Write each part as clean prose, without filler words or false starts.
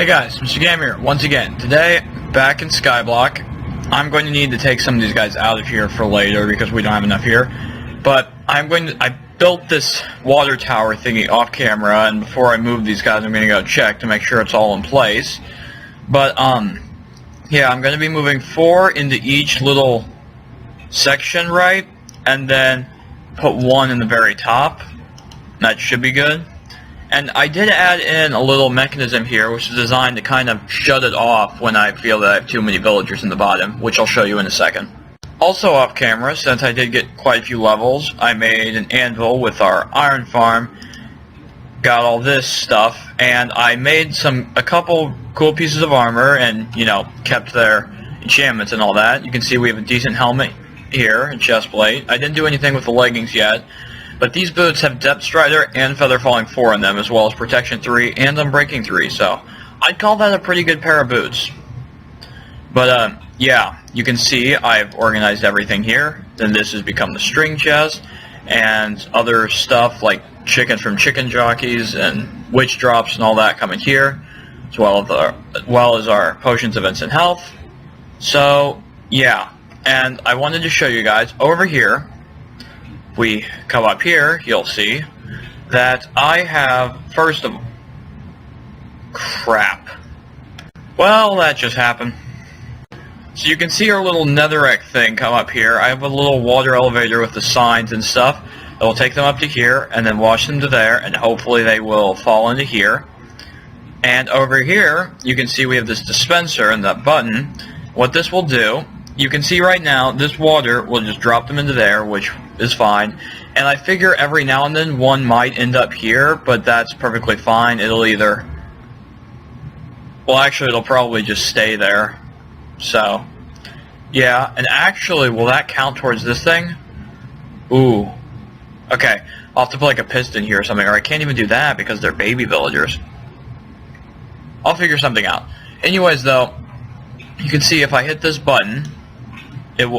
Hey guys, Mr.Gamma here, once again. Today, back in Skyblock. I'm going to need to take some of these guys out of here for later because we don't have enough here. But I built this water tower thingy off camera, and before I move these guys I'm going to go check to make sure it's all in place. But, yeah, I'm going to be moving 4 into each little section, right? And then put 1 in the very top. That should be good. And I did add in a little mechanism here, which is designed to kind of shut it off when I feel that I have too many villagers in the bottom, which I'll show you in a second. Also off camera, since I did get quite a few levels, I made an anvil with our iron farm, got all this stuff, and I made a couple cool pieces of armor and, you know, kept their enchantments and all that. You can see we have a decent helmet here, and chest plate. I didn't do anything with the leggings yet. But these boots have Depth Strider and Feather Falling 4 in them, as well as Protection 3 and Unbreaking 3, so I'd call that a pretty good pair of boots. But, yeah, you can see I've organized everything here. Then this has become the string chest, and other stuff like chicken from chicken jockeys and witch drops and all that coming here, as well as our potions of instant health. So, yeah, and I wanted to show you guys over here. We come up here, you'll see that I have, first of all, crap. Well, that just happened. So you can see our little netherrack thing come up here. I have a little water elevator with the signs and stuff. I will take them up to here and then wash them to there, and hopefully they will fall into here. And over here, you can see we have this dispenser and that button. What this will do, you can see right now, this water will just drop them into there, which is fine. And I figure every now and then one might end up here, but that's perfectly fine. It'll either... well, actually, it'll probably just stay there. So, yeah. And actually, will that count towards this thing? Ooh. Okay. I'll have to put like a piston here or something, or I can't even do that because they're baby villagers. I'll figure something out. Anyways, though, you can see if I hit this button,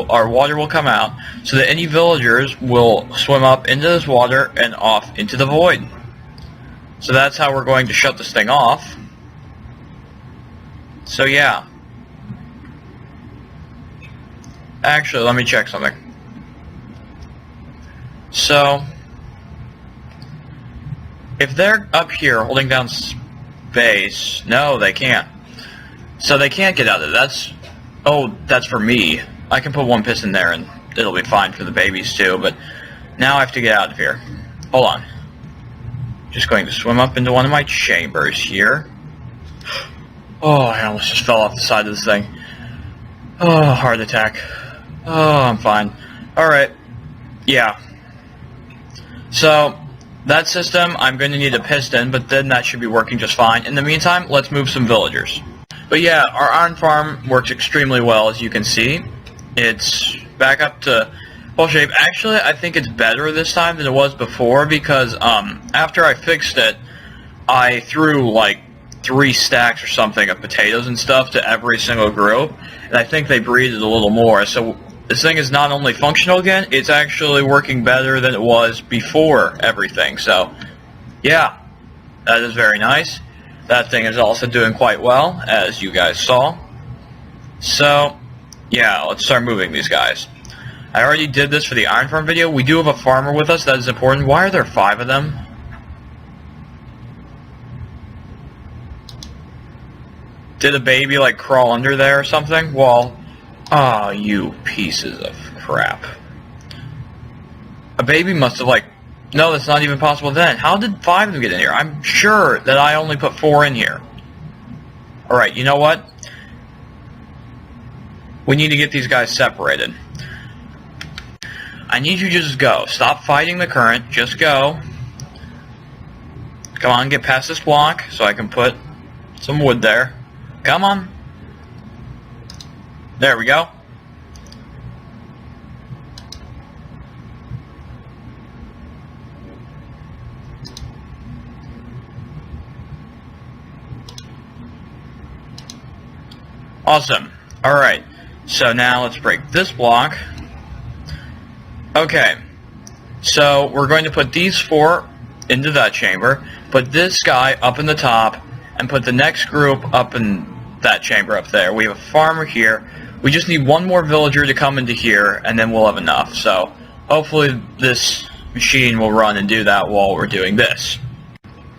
our water will come out, so that any villagers will swim up into this water and off into the void. So that's how we're going to shut this thing off. So yeah. Actually, let me check something. So, if they're up here holding down space, no, they can't. So they can't get out of it. That's for me. I can put 1 piston there and it'll be fine for the babies too, but now I have to get out of here. Hold on. Just going to swim up into one of my chambers here. Oh, I almost just fell off the side of this thing. Oh, heart attack. Oh, I'm fine. Alright. Yeah. So, that system, I'm going to need a piston, but then that should be working just fine. In the meantime, let's move some villagers. But yeah, our iron farm works extremely well, as you can see. It's back up to full shape. Actually, I think it's better this time than it was before because after I fixed it, I threw like 3 stacks or something of potatoes and stuff to every single group, and I think they breeded a little more. So this thing is not only functional again, it's actually working better than it was before everything. So yeah, that is very nice. That thing is also doing quite well, as you guys saw. So, yeah, let's start moving these guys. I already did this for the iron farm video. We do have a farmer with us. That is important. Why are there 5 of them? Did a baby, like, crawl under there or something? Well, oh, you pieces of crap. A baby must have, like... No, that's not even possible then. How did 5 of them get in here? I'm sure that I only put 4 in here. Alright, you know what? We need to get these guys separated. I need you to just go. Stop fighting the current. Just go. Come on, get past this block so I can put some wood there. Come on. There we go. Awesome. Alright, so now let's break this block. Okay, so we're going to put these 4 into that chamber, put this guy up in the top, and put the next group up in that chamber up there. We have a farmer here. We just need one more villager to come into here, and then we'll have enough. So hopefully this machine will run and do that while we're doing this.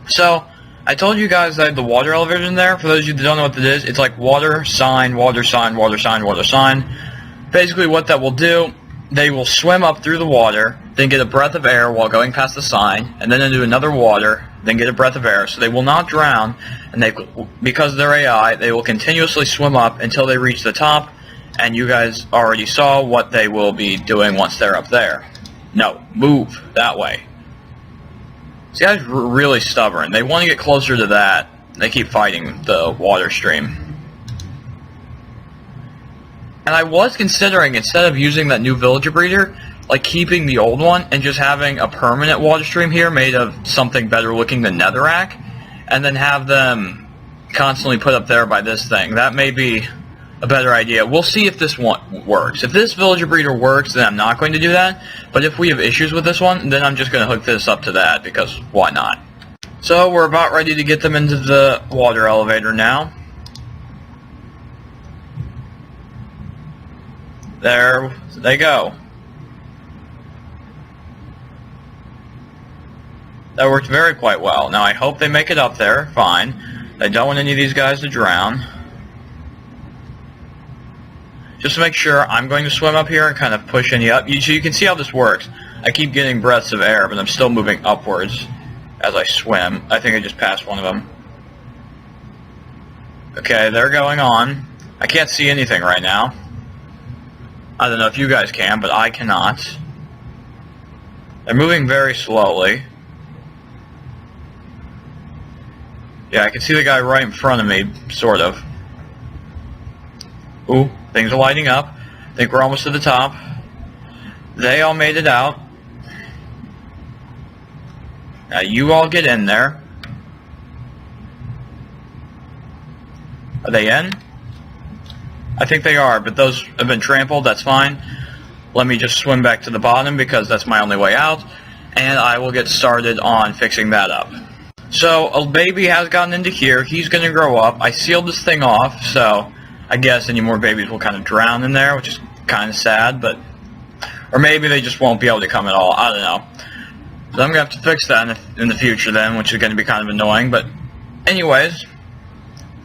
So I told you guys I had the water elevator in there. For those of you that don't know what that is, it's like water, sign, water, sign, water, sign, water, sign. Basically what that will do, they will swim up through the water, then get a breath of air while going past the sign, and then into another water, then get a breath of air. So they will not drown, and they, because they're AI, they will continuously swim up until they reach the top, and you guys already saw what they will be doing once they're up there. No, move that way. These guys are really stubborn. They want to get closer to that. They keep fighting the water stream. And I was considering, instead of using that new villager breeder, like keeping the old one and just having a permanent water stream here made of something better looking than netherrack, and then have them constantly put up there by this thing. That may be a better idea. We'll see if this one works. If this villager breeder works, then I'm not going to do that. But if we have issues with this one, then I'm just going to hook this up to that, because why not? So we're about ready to get them into the water elevator now. There they go. That worked very quite well. Now I hope they make it up there. Fine. I don't want any of these guys to drown. Just to make sure, I'm going to swim up here and kind of push any up. So you can see how this works. I keep getting breaths of air, but I'm still moving upwards as I swim. I think I just passed one of them. Okay, they're going on. I can't see anything right now. I don't know if you guys can, but I cannot. They're moving very slowly. Yeah, I can see the guy right in front of me, sort of. Ooh, things are lighting up. I think we're almost to the top. They all made it out. Now you all get in there. Are they in? I think they are, but those have been trampled. That's fine. Let me just swim back to the bottom because that's my only way out, and I will get started on fixing that up. So a baby has gotten into here. He's going to grow up. I sealed this thing off, so I guess any more babies will kind of drown in there, which is kind of sad, but... Or maybe they just won't be able to come at all. I don't know. So I'm going to have to fix that in the future then, which is going to be kind of annoying. But anyways,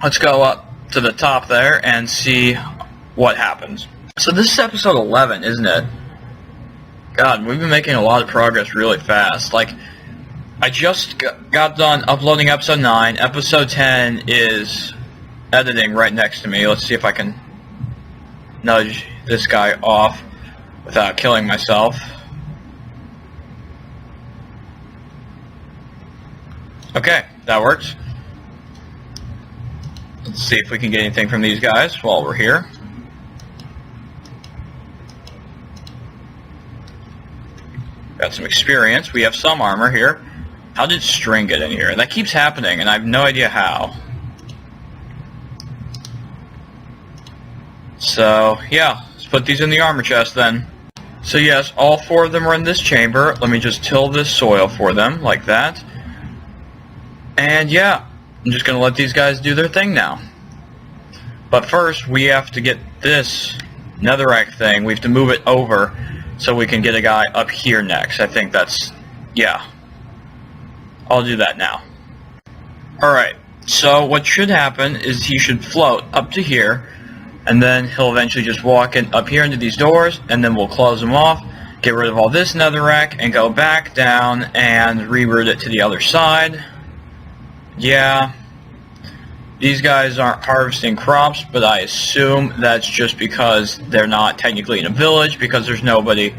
let's go up to the top there and see what happens. So this is episode 11, isn't it? God, we've been making a lot of progress really fast. Like, I just got done uploading episode 9. Episode 10 is editing right next to me. Let's see if I can nudge this guy off without killing myself. Okay, that works. Let's see if we can get anything from these guys while we're here. Got some experience. We have some armor here. How did string get in here? That keeps happening, and I have no idea how. So, yeah, let's put these in the armor chest then. So yes, all 4 of them are in this chamber. Let me just till this soil for them, like that. And yeah, I'm just going to let these guys do their thing now. But first, we have to get this netherrack thing. We have to move it over so we can get a guy up here next. I think that's... yeah. I'll do that now. Alright, so what should happen is he should float up to here, and then he'll eventually just walk in up here into these doors, and then we'll close them off, get rid of all this netherrack, and go back down and reroute it to the other side. Yeah, these guys aren't harvesting crops, but I assume that's just because they're not technically in a village, because there's nobody,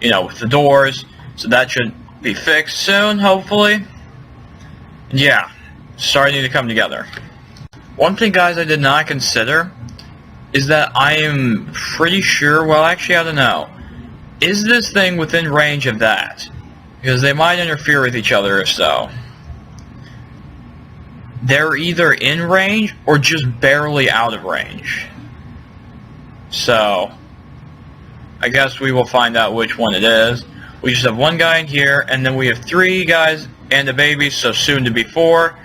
you know, with the doors, so that should be fixed soon, hopefully. Yeah, starting to come together. One thing, guys, I did not consider is that I am pretty sure, well, actually, I don't know. Is this thing within range of that? Because they might interfere with each other if so. They're either in range or just barely out of range. So, I guess we will find out which one it is. We just have one guy in here, and then we have 3 guys and a baby, so soon to be 4.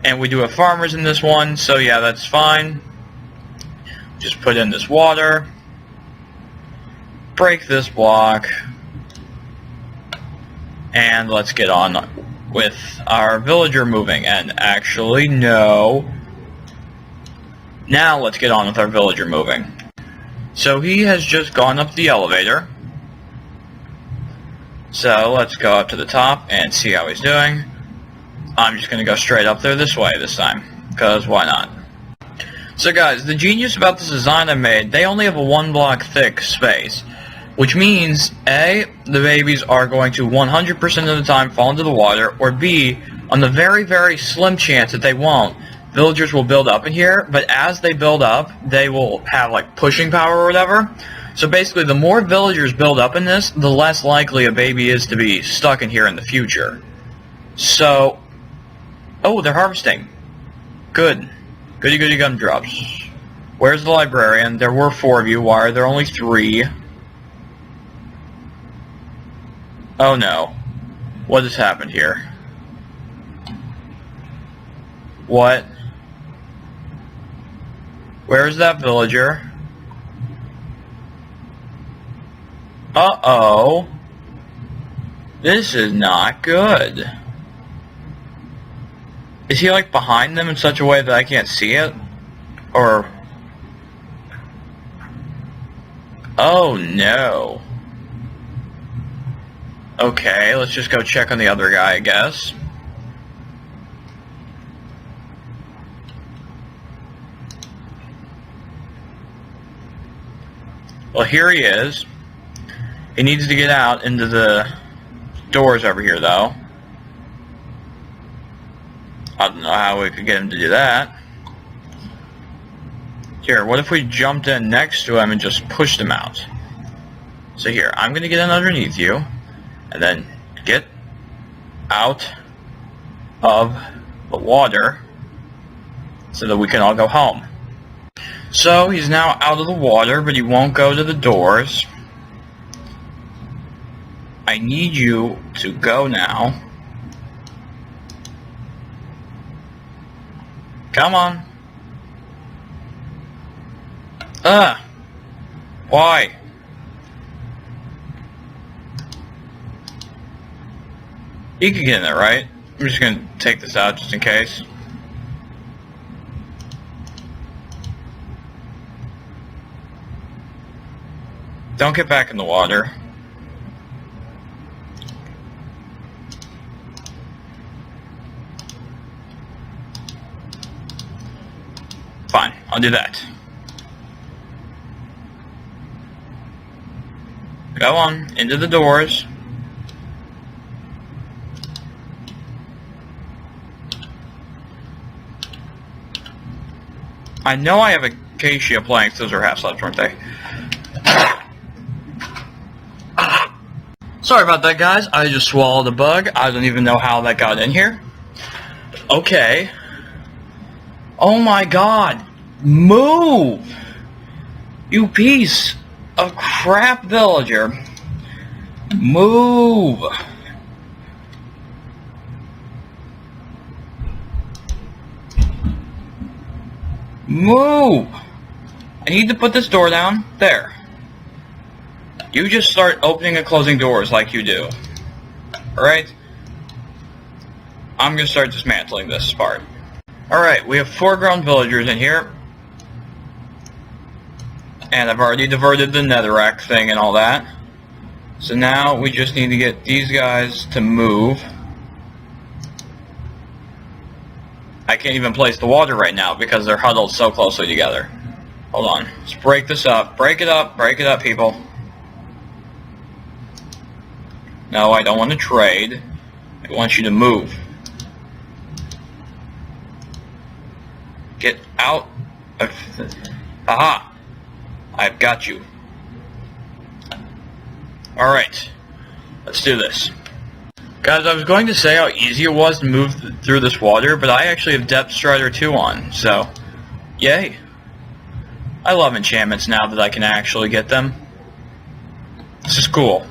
And we do have farmers in this one, so yeah, that's fine. Just put in this water. Break this block. And let's get on with our villager moving. And actually, no. Now let's get on with our villager moving. So he has just gone up the elevator. So let's go up to the top and see how he's doing. I'm just going to go straight up there this way this time, because why not? So guys, the genius about this design I made, they only have a 1 block thick space. Which means, A, the babies are going to 100% of the time fall into the water, or B, on the very, very slim chance that they won't, villagers will build up in here, but as they build up, they will have like pushing power or whatever. So basically, the more villagers build up in this, the less likely a baby is to be stuck in here in the future. So, oh, they're harvesting. Good. Goody goody gumdrops. Where's the librarian? There were 4 of you. Why are there only 3? Oh no. What has happened here? What? Where's that villager? Uh-oh. This is not good. Is he like behind them in such a way that I can't see it? Or... oh no. Okay, let's just go check on the other guy, I guess. Well, here he is. He needs to get out into the doors over here, though. I don't know how we could get him to do that. Here, what if we jumped in next to him and just pushed him out? So here, I'm going to get in underneath you. And then get out of the water so that we can all go home. So he's now out of the water, but he won't go to the doors. I need you to go now. Come on. Why? He can get in there, right? I'm just going to take this out just in case. Don't get back in the water. Fine, I'll do that. Go on, into the doors. I know I have Acacia planks, those are half slabs, weren't they? Sorry about that, guys. I just swallowed a bug. I don't even know how that got in here. Okay. Oh my god. Move! You piece of crap villager. Move! Move! I need to put this door down. There. You just start opening and closing doors like you do. Alright? I'm going to start dismantling this part. Alright, we have 4 grown villagers in here. And I've already diverted the netherrack thing and all that. So now we just need to get these guys to move. I can't even place the water right now because they're huddled so closely together. Hold on. Let's break this up. Break it up, people. No, I don't want to trade. I want you to move. Get out of... Aha! I've got you. Alright. Let's do this. Guys, I was going to say how easy it was to move through this water, but I actually have Depth Strider 2 on, so... Yay. I love enchantments now that I can actually get them. This is cool.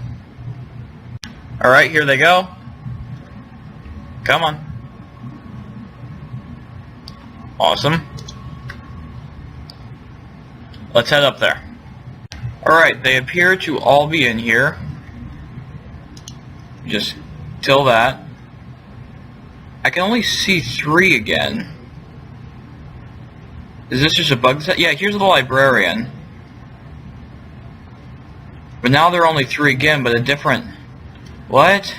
Alright, here they go. Come on. Awesome. Let's head up there. Alright, they appear to all be in here. Just till that. I can only see 3 again. Is this just a bug set? Yeah, here's the librarian. But now there are only 3 again, but a different... What?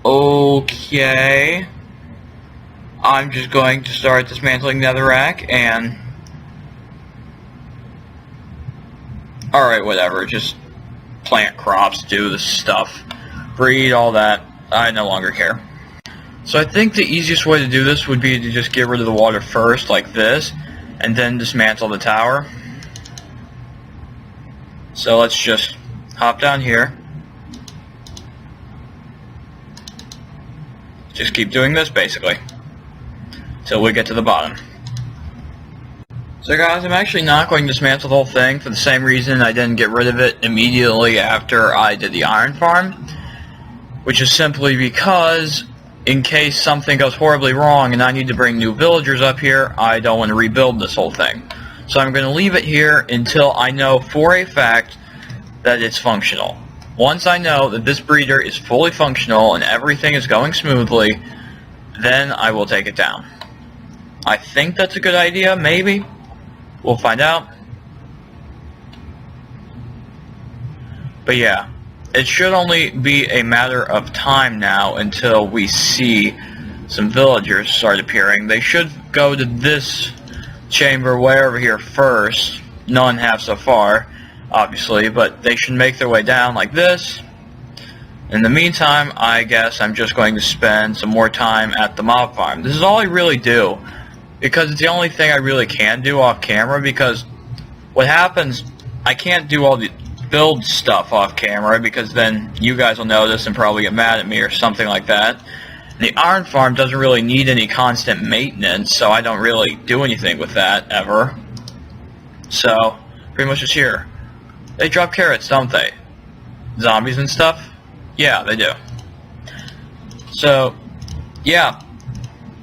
Okay. I'm just going to start dismantling Netherrack and... Alright, whatever. Just plant crops, do the stuff. Breed, all that. I no longer care. So I think the easiest way to do this would be to just get rid of the water first, like this, and then dismantle the tower. So let's just hop down here. Just keep doing this, basically, till we get to the bottom. So guys, I'm actually not going to dismantle the whole thing for the same reason I didn't get rid of it immediately after I did the iron farm, which is simply because in case something goes horribly wrong and I need to bring new villagers up here, I don't want to rebuild this whole thing. So I'm going to leave it here until I know for a fact that it's functional. Once I know that this breeder is fully functional and everything is going smoothly, then I will take it down. I think that's a good idea, maybe. We'll find out. But yeah, it should only be a matter of time now until we see some villagers start appearing. They should go to this chamber way over here first. None have so far, obviously, but they should make their way down like this. In the meantime, I guess I'm just going to spend some more time at the mob farm. This is all I really do, because it's the only thing I really can do off camera, because what happens, I can't do all the build stuff off camera, because then you guys will notice and probably get mad at me or something like that. The iron farm doesn't really need any constant maintenance, so I don't really do anything with that, ever. So, pretty much just here. They drop carrots, don't they? Zombies and stuff? Yeah, they do. So, yeah.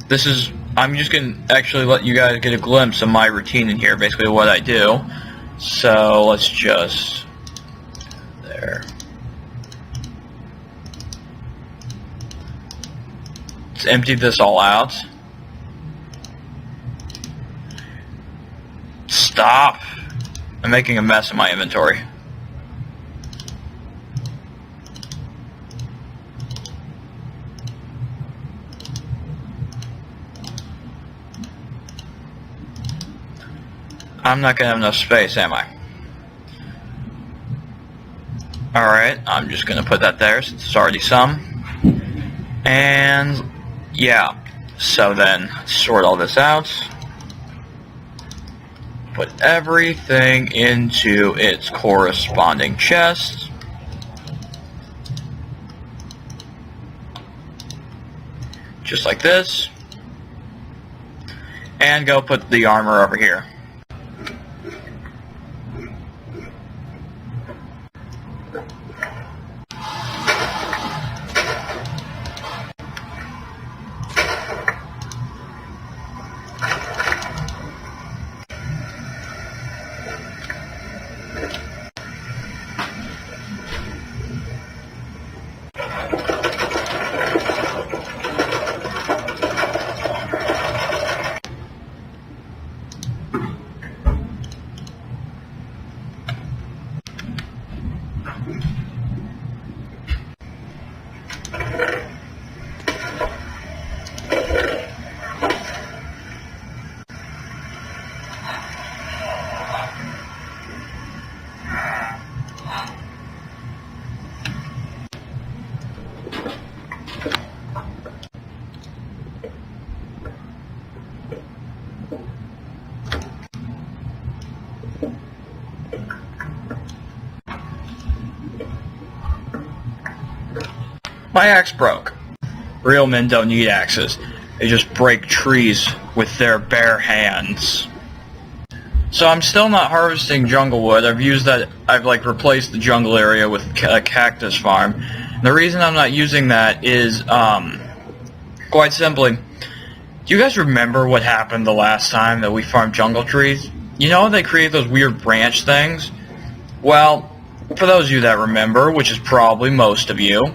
This is... I'm just going to actually let you guys get a glimpse of my routine in here, basically what I do. So, let's just... There. Let's empty this all out. Stop! I'm making a mess of my inventory. I'm not going to have enough space, am I? Alright, I'm just going to put that there since it's already some. And, yeah. So then, sort all this out. Put everything into its corresponding chest. Just like this. And go put the armor over here. My axe broke. Real men don't need axes. They just break trees with their bare hands. So I'm still not harvesting jungle wood. I've like replaced the jungle area with a cactus farm. And the reason I'm not using that is, quite simply, Do you guys remember what happened the last time that we farmed jungle trees? You know they create those weird branch things? Well, for those of you that remember, which is probably most of you,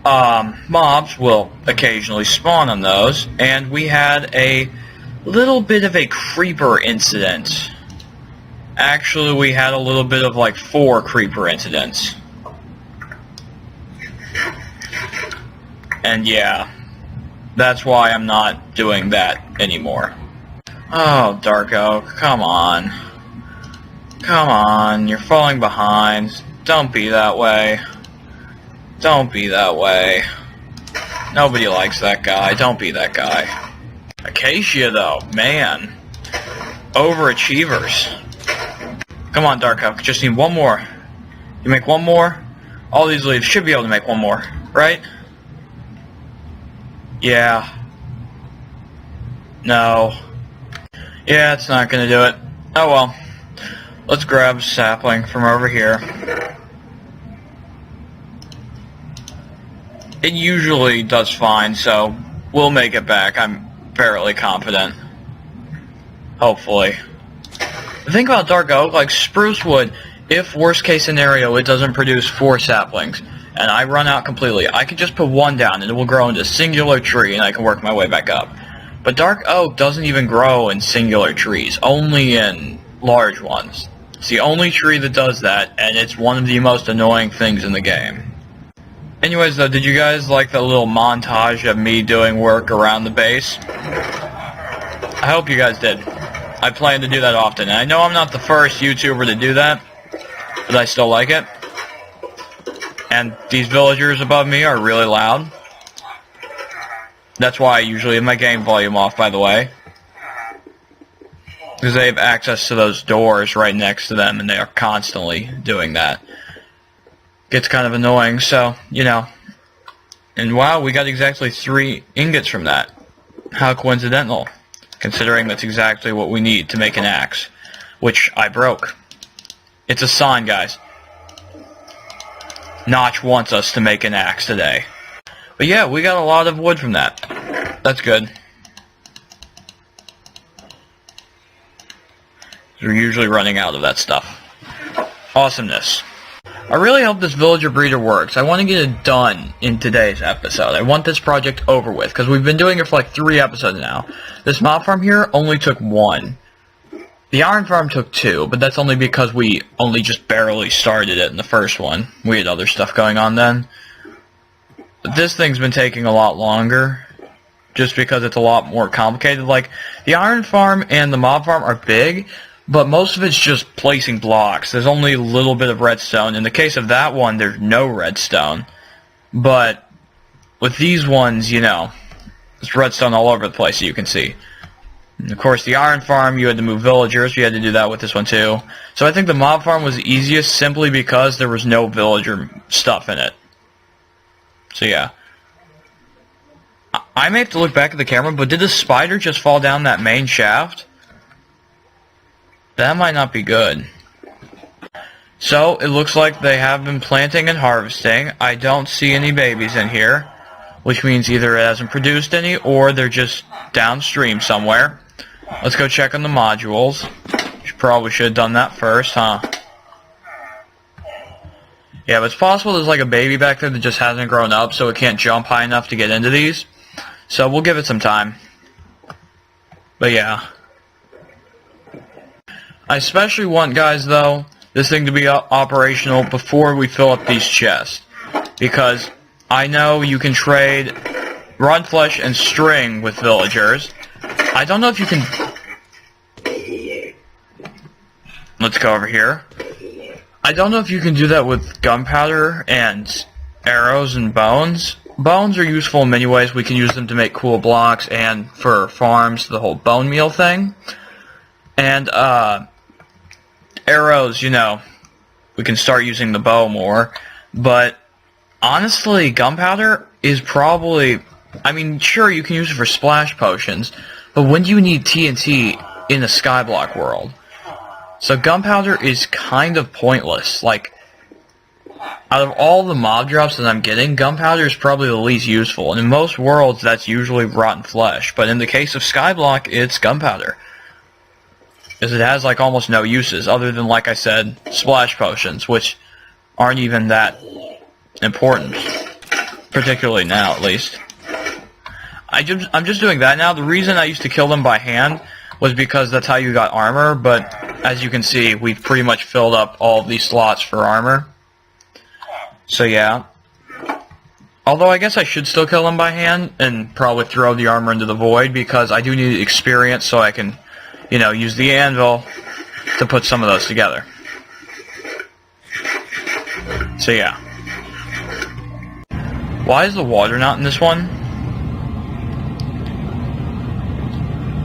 mobs will occasionally spawn on those, and we had a little bit of a creeper incident. Actually, we had a little bit of like 4 creeper incidents. And yeah, that's why I'm not doing that anymore. Oh, Dark Oak, come on. Come on, you're falling behind. Don't be that way. Don't be that way. Nobody likes that guy. Don't be that guy. Acacia, though, man. Overachievers. Come on, Dark Oak, just need one more. You make one more, all these leaves should be able to make one more, right? Yeah. No. Yeah, it's not gonna do it. Oh well. Let's grab a sapling from over here. It usually does fine, so we'll make it back. I'm fairly confident. Hopefully. The thing about Dark Oak, like spruce wood, if worst case scenario it doesn't produce 4 saplings, and I run out completely, I can just put 1 down and it will grow into a singular tree and I can work my way back up. But Dark Oak doesn't even grow in singular trees, only in large ones. It's the only tree that does that, and it's one of the most annoying things in the game. Anyways though, did you guys like the little montage of me doing work around the base? I hope you guys did. I plan to do that often, and I know I'm not the first YouTuber to do that, but I still like it. And these villagers above me are really loud. That's why I usually have my game volume off, by the way. Because they have access to those doors right next to them, and they are constantly doing that. Gets kind of annoying, so, you know. And wow, we got exactly 3 ingots from that. How coincidental. Considering that's exactly what we need to make an axe. Which I broke. It's a sign, guys. Notch wants us to make an axe today. But yeah, we got a lot of wood from that. That's good. We're usually running out of that stuff. Awesomeness. I really hope this villager breeder works. I want to get it done in today's episode. I want this project over with, because we've been doing it for like 3 episodes now. This mob farm here only took 1. The iron farm took 2, but that's only because we only just barely started it in the first one. We had other stuff going on then. But this thing's been taking a lot longer, just because it's a lot more complicated. Like, the iron farm and the mob farm are big, but most of it's just placing blocks. There's only a little bit of redstone. In the case of that one, there's no redstone. But with these ones, you know, there's redstone all over the place, so you can see. And of course, the iron farm, you had to move villagers. You had to do that with this one, too. So I think the mob farm was the easiest simply because there was no villager stuff in it. So yeah. I may have to look back at the camera, but did the spider just fall down that main shaft? That might not be good. So, it looks like they have been planting and harvesting. I don't see any babies in here, which means either it hasn't produced any, or they're just downstream somewhere. Let's go check on the modules. Probably should have done that first, huh? Yeah, but it's possible there's like a baby back there that just hasn't grown up, so it can't jump high enough to get into these. So, we'll give it some time. But yeah. I especially want, guys, though, this thing to be operational before we fill up these chests. Because I know you can trade rod flesh and string with villagers. I don't know if you can... Let's go over here. I don't know if you can do that with gunpowder and arrows and bones. Bones are useful in many ways. We can use them to make cool blocks and for farms, the whole bone meal thing. And, arrows, you know, we can start using the bow more, but honestly, gunpowder is probably, I mean, sure, you can use it for splash potions, but when do you need TNT in a Skyblock world? So gunpowder is kind of pointless. Like, Out of all the mob drops that I'm getting, gunpowder is probably the least useful, and in most worlds that's usually rotten flesh, but in the case of Skyblock, it's gunpowder. Because it has like almost no uses, other than, like I said, splash potions, which aren't even that important, particularly now at least. I'm just doing that now. The reason I used to kill them by hand was because that's how you got armor, but as you can see, we've pretty much filled up all of these slots for armor. So yeah. Although I guess I should still kill them by hand and probably throw the armor into the void because I do need experience so I can, you know, use the anvil to put some of those together. So yeah. Why is the water not in this one?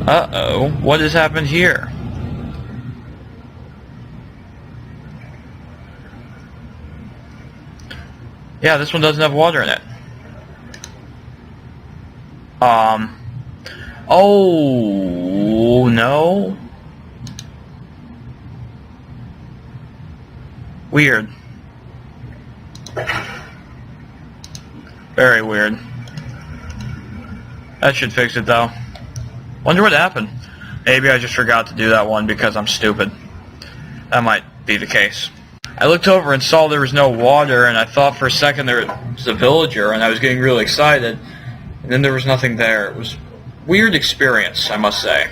Uh-oh. What has happened here? Yeah, this one doesn't have water in it. Oh, no. Weird. Very weird. That should fix it, though. Wonder what happened. Maybe I just forgot to do that one because I'm stupid. That might be the case. I looked over and saw there was no water, and I thought for a second there was a villager, and I was getting really excited. And then there was nothing there. It was a weird experience, I must say.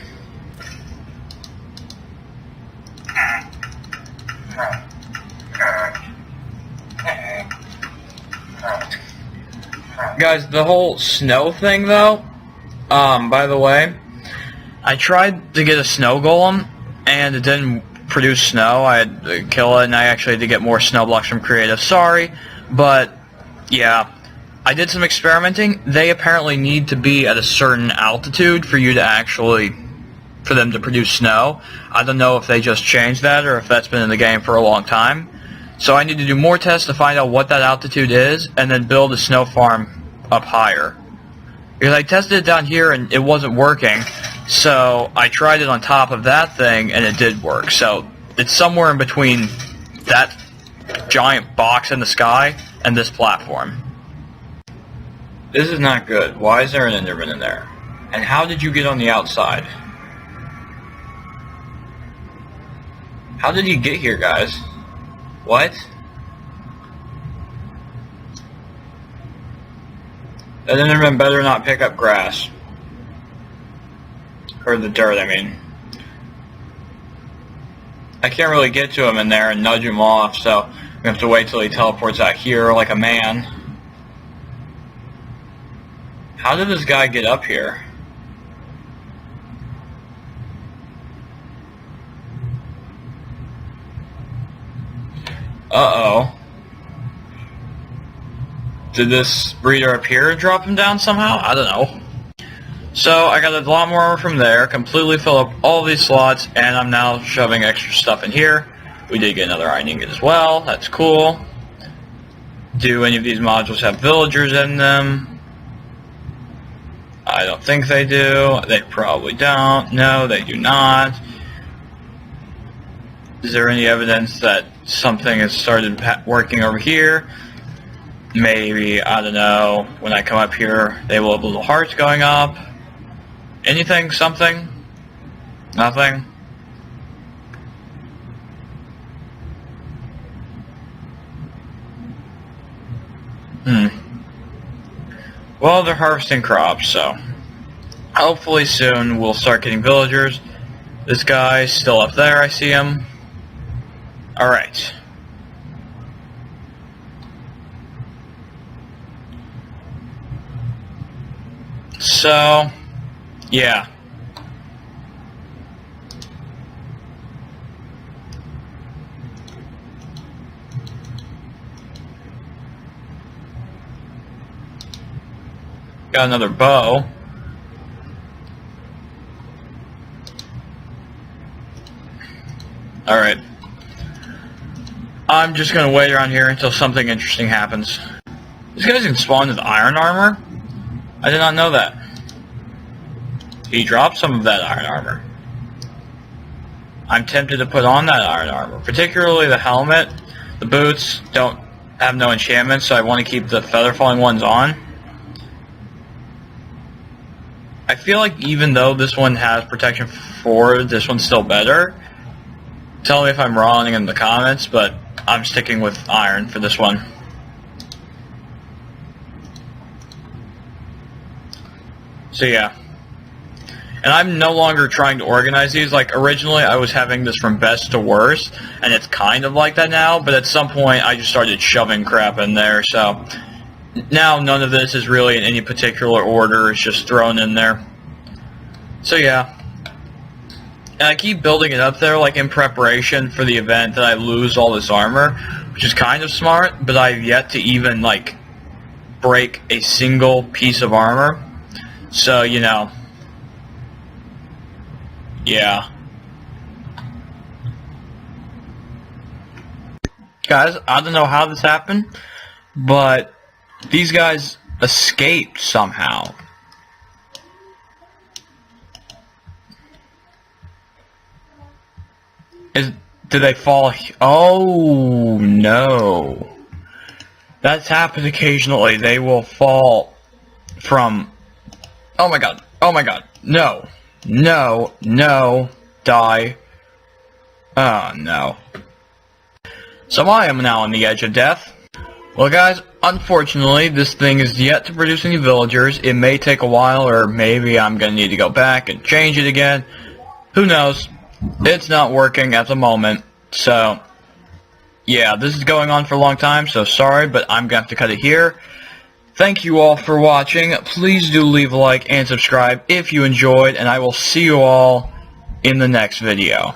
Guys, the whole snow thing, though, by the way, I tried to get a snow golem, and it didn't produce snow. I had to kill it, and I actually had to get more snow blocks from creative. Sorry, but yeah, I did some experimenting. They apparently need to be at a certain altitude for you to actually, for them to produce snow. I don't know if they just changed that or if that's been in the game for a long time. So I need to do more tests to find out what that altitude is, and then build a snow farm up higher. Because I tested it down here and it wasn't working. So I tried it on top of that thing, and it did work. So it's somewhere in between that giant box in the sky and this platform. This is not good. Why is there an Enderman in there? And how did you get on the outside? How did he get here, guys? What? That Enderman better not pick up grass. Or the dirt, I mean. I can't really get to him in there and nudge him off, so we have to wait till he teleports out here like a man. How did this guy get up here? Uh-oh. Did this breeder appear and drop him down somehow? I don't know. So I got a lot more armor from there, completely fill up all these slots, and I'm now shoving extra stuff in here. We did get another iron ingot as well. That's cool. Do any of these modules have villagers in them? I don't think they do. They probably don't. No, they do not. Is there any evidence that something has started working over here? Maybe, I don't know, when I come up here, they will have little hearts going up. Anything? Something? Nothing? Well, they're harvesting crops, so hopefully soon we'll start getting villagers. This guy's still up there, I see him. Alright. So, yeah. Got another bow. Alright. I'm just gonna wait around here until something interesting happens. These guys can spawn with iron armor? I did not know that. He dropped some of that iron armor. I'm tempted to put on that iron armor, particularly the helmet. The boots don't have no enchantments, so I want to keep the feather falling ones on. I feel like even though this one has protection 4, this one's still better. Tell me if I'm wrong in the comments, but I'm sticking with iron for this one. So yeah. And I'm no longer trying to organize these. Like, originally I was having this from best to worst, and it's kind of like that now, but at some point I just started shoving crap in there, so now none of this is really in any particular order, it's just thrown in there. So yeah. And I keep building it up there, like, in preparation for the event that I lose all this armor, which is kind of smart, but I've yet to even, like, break a single piece of armor. So, you know, yeah. Guys, I don't know how this happened, but these guys escaped somehow. Did they fall? Oh, no. That's happened occasionally. They will fall from... Oh my god. Oh my god. No. No. No. Die. Oh, no. So I am now on the edge of death. Well, guys, unfortunately, this thing is yet to produce any villagers. It may take a while, or maybe I'm going to need to go back and change it again. Who knows? It's not working at the moment. So, yeah, this is going on for a long time, so sorry, but I'm going to have to cut it here. Thank you all for watching. Please do leave a like and subscribe if you enjoyed, and I will see you all in the next video.